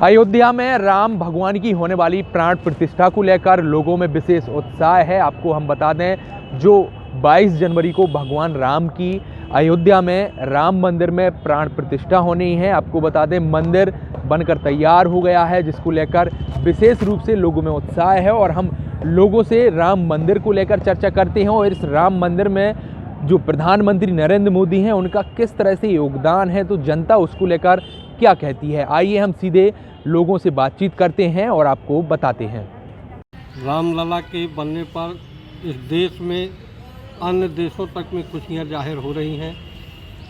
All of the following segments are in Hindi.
अयोध्या में राम भगवान की होने वाली प्राण प्रतिष्ठा को लेकर लोगों में विशेष उत्साह है। आपको हम बता दें, जो 22 जनवरी को भगवान राम की अयोध्या में राम मंदिर में प्राण प्रतिष्ठा होनी है। आपको बता दें, मंदिर बनकर तैयार हो गया है, जिसको लेकर विशेष रूप से लोगों में उत्साह है। और हम लोगों से राम मंदिर को लेकर चर्चा करते हैं और इस राम मंदिर में जो प्रधानमंत्री नरेंद्र मोदी हैं, उनका किस तरह से योगदान है, तो जनता उसको लेकर क्या कहती है। आइए हम सीधे लोगों से बातचीत करते हैं और आपको बताते हैं। रामलला के बनने पर इस देश में अन्य देशों तक में खुशियां जाहिर हो रही हैं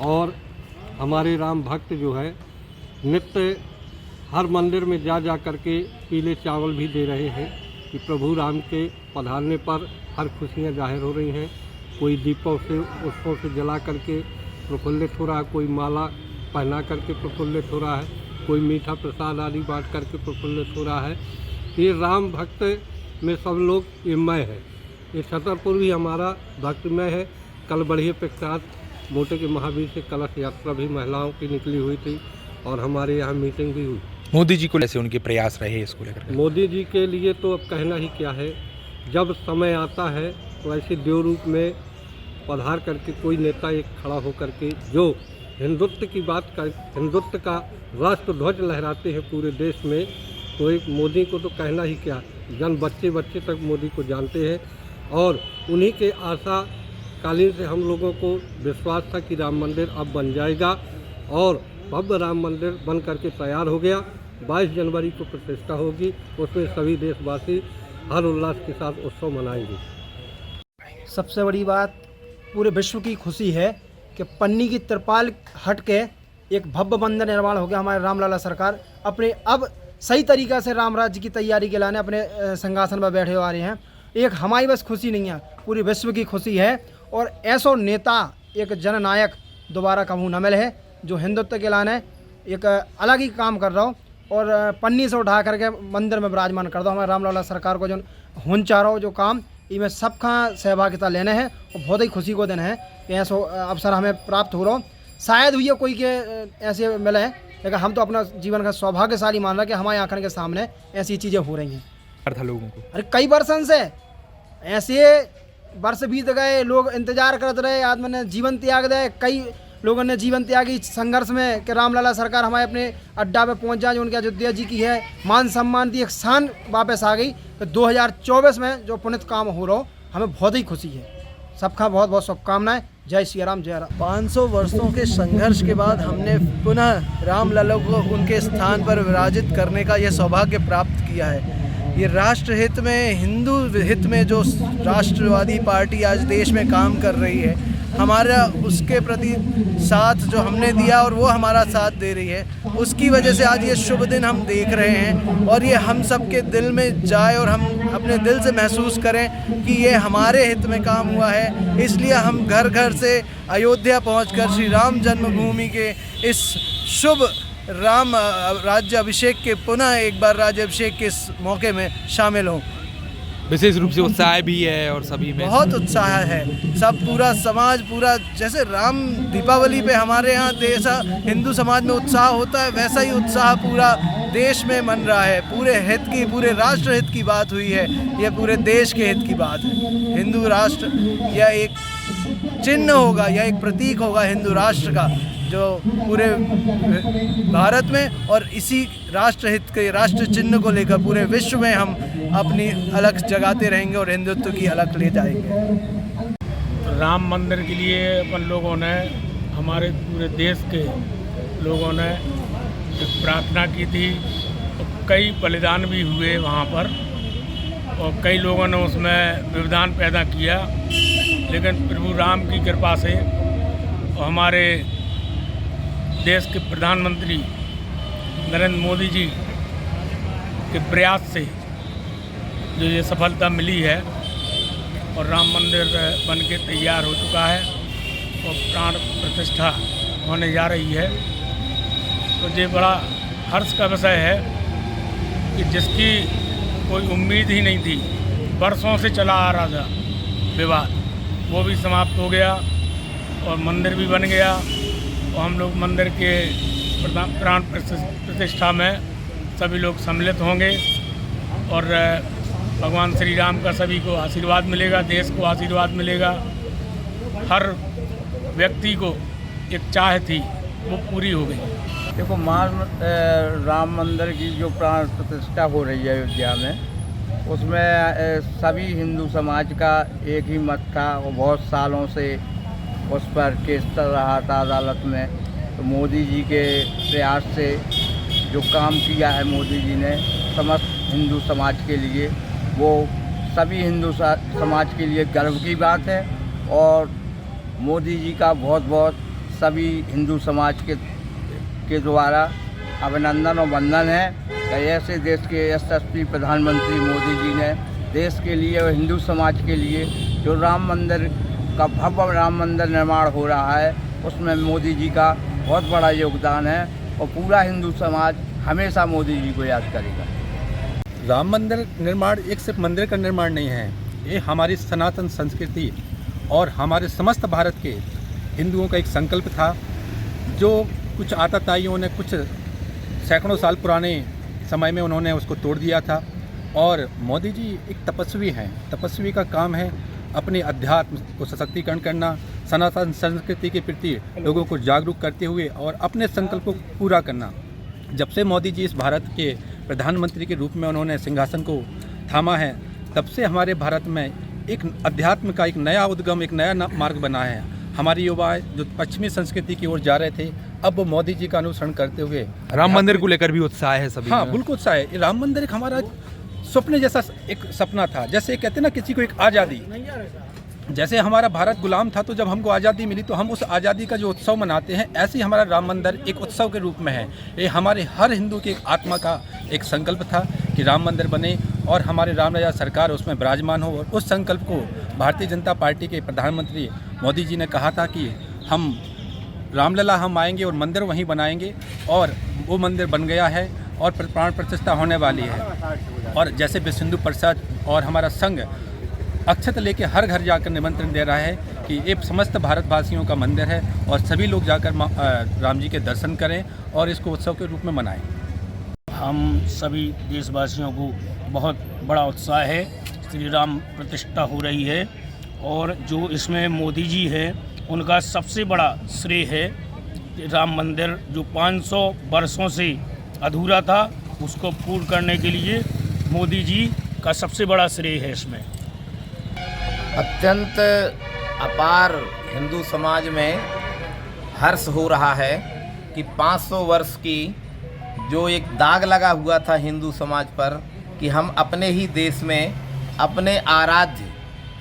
और हमारे राम भक्त जो है नित्य हर मंदिर में जा करके पीले चावल भी दे रहे हैं कि प्रभु राम के पधारने पर हर खुशियां जाहिर हो रही हैं। कोई दीपों से उत्सवों से जला करके प्रफुल्लित हो रहा है, कोई माला पहना करके प्रफुल्लित हो रहा है, कोई मीठा प्रसाद आदि बांट करके प्रफुल्लित हो रहा है। ये राम भक्त में सब लोग इमय है। ये छतरपुर भी हमारा भक्तमय है। कल बढ़िया प्रख्यात मोटे के महावीर से कलश यात्रा भी महिलाओं की निकली हुई थी और हमारे यहाँ मीटिंग भी हुई। मोदी जी को कैसे उनके प्रयास रहे इसको लेकर? मोदी जी के लिए तो अब कहना ही क्या है। जब समय आता है तो ऐसे देव रूप में पधार करके कोई नेता एक खड़ा होकर के जो हिंदुत्व की बात कर, हिंदुत्व का राष्ट्र ध्वज लहराते हैं पूरे देश में, तो एक मोदी को तो कहना ही क्या। जन बच्चे बच्चे तक मोदी को जानते हैं और उन्हीं के आशा कालीन से हम लोगों को विश्वास था कि राम मंदिर अब बन जाएगा और भव्य राम मंदिर बन करके तैयार हो गया। 22 जनवरी को प्रतिष्ठा होगी, उसमें सभी देशवासी हर उल्लास के साथ उत्सव मनाएंगे। सबसे बड़ी बात पूरे विश्व की खुशी है कि पन्नी की तिरपाल हट के एक भव्य मंदिर निर्माण हो गया। हमारे रामलला सरकार अपने अब सही तरीक़ा से राम राज्य की तैयारी के लाने अपने सिंहासन पर बैठे आ रहे हैं। एक हमारी बस खुशी नहीं है, पूरी विश्व की खुशी है। और ऐसा नेता, एक जननायक दोबारा कभी न मिले है जो हिंदुत्व के लाने एक अलग ही काम कर रहा हो और पन्नी से उठा करके मंदिर में विराजमान कर दो। हमारे रामलला सरकार को जो होना चाह रहा हो जो काम, इनमें सबका सहभागिता लेने हैं और बहुत ही खुशी को दिन है कि ऐसा अवसर हमें प्राप्त हो रहा हो। शायद हुई कोई के ऐसे मिले हैं, लेकिन हम तो अपना जीवन का सौभाग्यशाली मान रहे कि हमारे आंखों के सामने ऐसी चीज़ें हो रही हैं। था लोगों को, अरे कई वर्षों से ऐसे वर्ष बीत गए, लोग इंतजार करते रहे, आदमी ने जीवन त्याग दिया। कई लोगों ने जीवन त्यागी संघर्ष में कि रामलला सरकार हमारे अपने अड्डा पे पहुंच जाए, जो उनके अयोध्या जी की है मान सम्मान दी, एक शान वापस आ गई। तो 2024 में जो पुनित काम हो रहा हो, हमें बहुत ही खुशी है। सबका बहुत बहुत शुभकामनाएं। जय श्री राम, जय राम। 500 वर्षों के संघर्ष के बाद हमने पुनः रामलला को उनके स्थान पर विराजित करने का यह सौभाग्य प्राप्त किया है। ये राष्ट्र हित में, हिंदू हित में जो राष्ट्रवादी पार्टी आज देश में काम कर रही है, हमारा उसके प्रति साथ जो हमने दिया और वो हमारा साथ दे रही है, उसकी वजह से आज ये शुभ दिन हम देख रहे हैं और ये हम सब के दिल में जाए और हम अपने दिल से महसूस करें कि ये हमारे हित में काम हुआ है। इसलिए हम घर घर से अयोध्या पहुंचकर श्री राम जन्मभूमि के इस शुभ राम राज्य अभिषेक के पुनः एक बार राज्य अभिषेक के इस मौके में शामिल हों। विशेष रूप से उत्साह भी है और सभी में बहुत उत्साह है। सब पूरा समाज, पूरा जैसे राम दीपावली पे हमारे यहाँ देश हिंदू समाज में उत्साह होता है, वैसा ही उत्साह पूरा देश में मन रहा है। पूरे हित की, पूरे राष्ट्र हित की बात हुई है, यह पूरे देश के हित की बात है। हिंदू राष्ट्र यह एक चिन्ह होगा, यह एक प्रतीक होगा हिंदू राष्ट्र का, जो पूरे भारत में और इसी राष्ट्र हित के राष्ट्र चिन्ह को लेकर पूरे विश्व में हम अपनी अलख जगाते रहेंगे और हिंदुत्व की अलख ले जाएंगे। राम मंदिर के लिए अपन लोगों ने, हमारे पूरे देश के लोगों ने एक प्रार्थना की थी और कई बलिदान भी हुए वहाँ पर और कई लोगों ने उसमें व्यवधान पैदा किया। लेकिन प्रभु राम की कृपा से और हमारे देश के प्रधानमंत्री नरेंद्र मोदी जी के प्रयास से जो ये सफलता मिली है और राम मंदिर बन के तैयार हो चुका है और प्राण प्रतिष्ठा होने जा रही है, तो ये बड़ा हर्ष का विषय है कि जिसकी कोई उम्मीद ही नहीं थी, वर्षों से चला आ रहा था विवाद, वो भी समाप्त हो गया और मंदिर भी बन गया और हम लोग मंदिर के प्राण प्रतिष्ठा में सभी लोग सम्मिलित होंगे और भगवान श्री राम का सभी को आशीर्वाद मिलेगा, देश को आशीर्वाद मिलेगा। हर व्यक्ति को एक चाह थी वो पूरी हो गई। देखो, राम मंदिर की जो प्राण प्रतिष्ठा हो रही है अयोध्या में, उसमें सभी हिंदू समाज का एक ही मत था और बहुत सालों से उस पर केस चल रहा था अदालत में। तो मोदी जी के प्रयास से जो काम किया है मोदी जी ने समस्त हिंदू समाज के लिए, वो सभी हिंदू समाज के लिए गर्व की बात है। और मोदी जी का बहुत बहुत सभी हिंदू समाज के द्वारा अभिनंदन और वंदन है कि ऐसे देश के यशस्वी प्रधानमंत्री मोदी जी ने देश के लिए और हिंदू समाज के लिए जो राम मंदिर का भव्य राम मंदिर निर्माण हो रहा है, उसमें मोदी जी का बहुत बड़ा योगदान है और पूरा हिंदू समाज हमेशा मोदी जी को याद करेगा। राम मंदिर निर्माण एक सिर्फ मंदिर का निर्माण नहीं है, ये हमारी सनातन संस्कृति और हमारे समस्त भारत के हिंदुओं का एक संकल्प था, जो कुछ आताताइयों ने कुछ सैकड़ों साल पुराने समय में उन्होंने उसको तोड़ दिया था। और मोदी जी एक तपस्वी हैं। तपस्वी का काम है अपने अध्यात्म को सशक्तिकरण करना, सनातन संस्कृति के प्रति लोगों को जागरूक करते हुए और अपने संकल्प को पूरा करना। जब से मोदी जी इस भारत के प्रधानमंत्री के रूप में उन्होंने सिंहासन को थामा है, तब से हमारे भारत में एक अध्यात्म का एक नया उद्गम, एक नया मार्ग बना है। हमारे युवा जो पश्चिमी संस्कृति की ओर जा रहे थे, अब वो मोदी जी का अनुसरण करते हुए राम मंदिर को लेकर भी उत्साह है सभी। हाँ, बिल्कुल उत्साह है। राम मंदिर एक हमारा स्वप्न जैसा एक सपना था। जैसे कहते ना किसी को एक आज़ादी, जैसे हमारा भारत गुलाम था, तो जब हमको आज़ादी मिली तो हम उस आज़ादी का जो उत्सव मनाते हैं, ऐसे ही हमारा राम मंदिर एक उत्सव के रूप में है। ये हमारे हर हिंदू की एक आत्मा का एक संकल्प था कि राम मंदिर बने और हमारे रामलला सरकार उसमें विराजमान हो। और उस संकल्प को भारतीय जनता पार्टी के प्रधानमंत्री मोदी जी ने कहा था कि हम रामलला हम आएंगे और मंदिर वहीं बनाएंगे, और वो मंदिर बन गया है और प्राण प्रतिष्ठा होने वाली है। और जैसे विश्व हिंदू परिषद और हमारा संघ अक्षत लेके हर घर जाकर निमंत्रण दे रहा है कि ये समस्त भारतवासियों का मंदिर है और सभी लोग जाकर राम जी के दर्शन करें और इसको उत्सव के रूप में मनाएं। हम सभी देशवासियों को बहुत बड़ा उत्साह है। श्री राम प्रतिष्ठा हो रही है और जो इसमें मोदी जी हैं उनका सबसे बड़ा श्रेय है। राम मंदिर जो 500 वर्षों से अधूरा था, उसको पूर्ण करने के लिए मोदी जी का सबसे बड़ा श्रेय है। इसमें अत्यंत अपार हिंदू समाज में हर्ष हो रहा है कि 500 वर्ष की जो एक दाग लगा हुआ था हिंदू समाज पर कि हम अपने ही देश में अपने आराध्य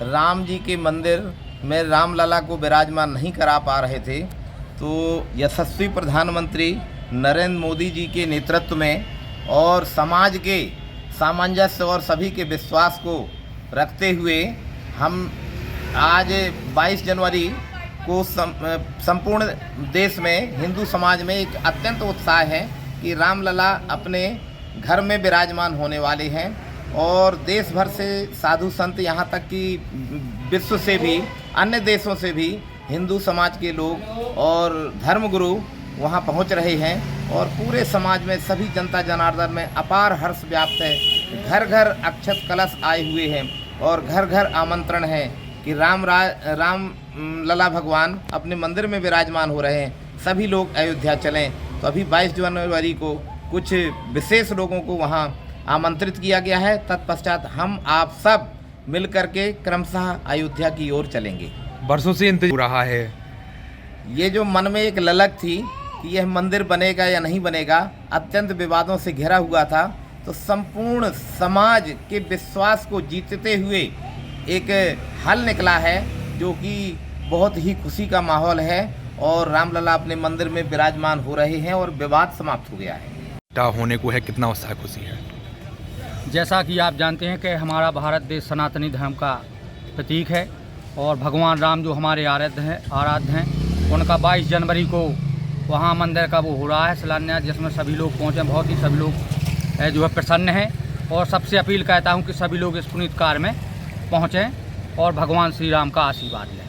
राम जी के मंदिर में रामलला को विराजमान नहीं करा पा रहे थे, तो यशस्वी प्रधानमंत्री नरेंद्र मोदी जी के नेतृत्व में और समाज के सामंजस्य और सभी के विश्वास को रखते हुए हम आज 22 जनवरी को संपूर्ण देश में हिंदू समाज में एक अत्यंत उत्साह है कि रामलला अपने घर में विराजमान होने वाले हैं। और देश भर से साधु संत, यहाँ तक कि विश्व से भी, अन्य देशों से भी हिंदू समाज के लोग और धर्मगुरु वहाँ पहुँच रहे हैं और पूरे समाज में सभी जनता जनार्दन में अपार हर्ष व्याप्त है। घर घर अक्षत कलश आए हुए हैं और घर घर आमंत्रण है कि राम लला भगवान अपने मंदिर में विराजमान हो रहे हैं, सभी लोग अयोध्या चलें। तो अभी 22 जनवरी को कुछ विशेष लोगों को वहाँ आमंत्रित किया गया है। तत्पश्चात हम आप सब मिलकर के क्रमशः अयोध्या की ओर चलेंगे। वर्षों से इंतजार हो रहा है। ये जो मन में एक ललक थी कि यह मंदिर बनेगा या नहीं बनेगा, अत्यंत विवादों से घिरा हुआ था, तो संपूर्ण समाज के विश्वास को जीतते हुए एक हल निकला है, जो कि बहुत ही खुशी का माहौल है और रामलला अपने मंदिर में विराजमान हो रहे हैं और विवाद समाप्त हो गया है। होने को है, कितना उत्साह खुशी है। जैसा कि आप जानते हैं कि हमारा भारत देश सनातनी धर्म का प्रतीक है और भगवान राम जो हमारे आराध्य हैं, उनका 22 जनवरी को वहाँ मंदिर का वो हो रहा है शिलान्यास, जिसमें सभी लोग पहुँचे। बहुत ही सभी लोग जो है प्रसन्न हैं और सबसे अपील करता हूँ कि सभी लोग इस पुनीत कार्य में पहुँचें और भगवान श्री राम का आशीर्वाद लें।